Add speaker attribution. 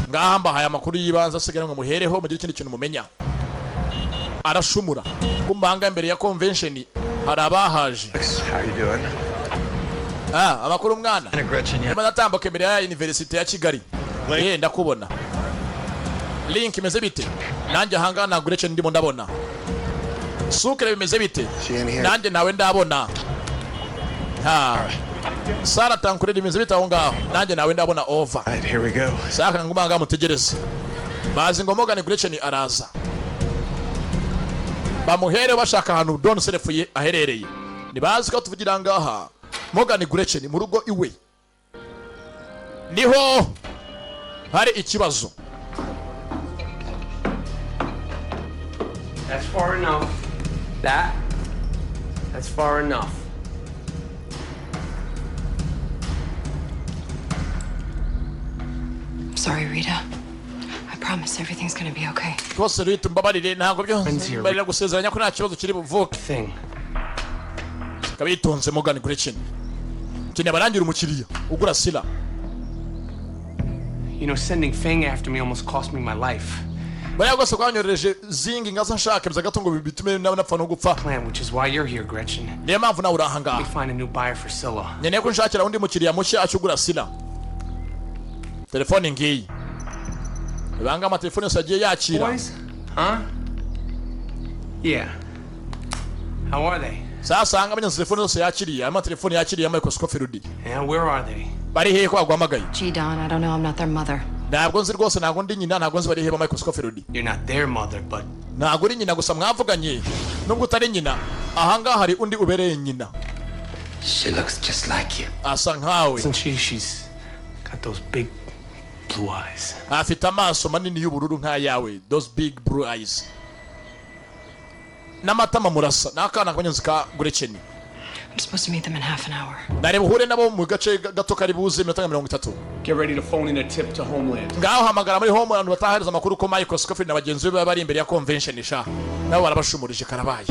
Speaker 1: ngahamba haya makuru yibanza asigaye ngo muhereho mu gihe kindi kintu mumenya. Arashumura kumbanga imbere ya convention hari abahaje.
Speaker 2: How you doing?
Speaker 1: Amakuru mwana. Natambuka imbere ya University ya Kigali. Ndakubona. Link imeze bite? Nanjye hanga na Gretchen ndimo ndabona. Sukre bimeze bite? Nanjye nawe ndabona. Sara tankure bimeze bite aho ngaho? Nanjye nawe ndabona over.
Speaker 2: Right, here we go.
Speaker 1: Saka ngumanga mutegereze. Bazi ngo Morgan Gretchen araza. Bamuhere bashaka ahantu Don Self ye aherereye. Nibazi ko tuvugira ngaha. Morgan Gretchen mu rugo iwe. Niho hari ikibazo.
Speaker 3: That's far enough. That's far enough.
Speaker 4: I'm sorry, Rita. I promise everything's gonna be okay.
Speaker 1: Kose Rita mbabarire ntabwo byo barira gusezeranya ko nta kibazo kiri buvuke. Kabitonze Morgan Gretchen. Kine barangira umukiriya ugura sila.
Speaker 3: You know, sending Fang after me almost cost me my life.
Speaker 1: Baya gose kwanyoreje zingi ngaza nshaka biza gato ngo bitume napfa no gupfa.
Speaker 3: Plan, which is why you're here, Gretchen.
Speaker 1: Niyo mpamvu nawe urahanga.
Speaker 3: We find a new buyer for Scylla.
Speaker 1: Nene ko nshakira undi mukiriya mushya acugura sila. Telefone ngiyi. Ibanga amatelefone yose agiye yakira.
Speaker 3: Boys? Huh? Yeah. How are they?
Speaker 1: Sasa anga abanya telefone yose yakiriye, amatelefone yakiriye ya Microsoft Rudi.
Speaker 3: And where are they?
Speaker 1: Bari hehe kwa gwamagaye.
Speaker 4: Gee, Don, I don't know. I'm not their mother.
Speaker 1: Ntabwo nzi rwose ntabwo ndi nyina ntabwo nzi bari hehe ba Microsoft Rudi.
Speaker 3: You're not their mother, but
Speaker 1: ntabwo uri nyina gusa mwavuganye. Nubwo utari nyina, ahanga hari undi ubereye nyina.
Speaker 2: She looks just like you.
Speaker 1: Asa nkawe.
Speaker 3: Isn't she? She's got those big blue eyes.
Speaker 1: Afite amaso manini y'ubururu nk'ayawe. Those big blue eyes. Namatama murasa. Nakana kabanyonzi ka Gretchen.
Speaker 4: I'm supposed to meet them in half an hour.
Speaker 1: Nare buhure nabo mu gace gato kari buze 30.
Speaker 3: Get ready to phone in a tip to Homeland.
Speaker 1: Ngaho hamagara muri Homeland batahariza amakuru ko Microsoft na bagenzi be bari imbere ya convention sha. Nabo barabashumurije karabaye.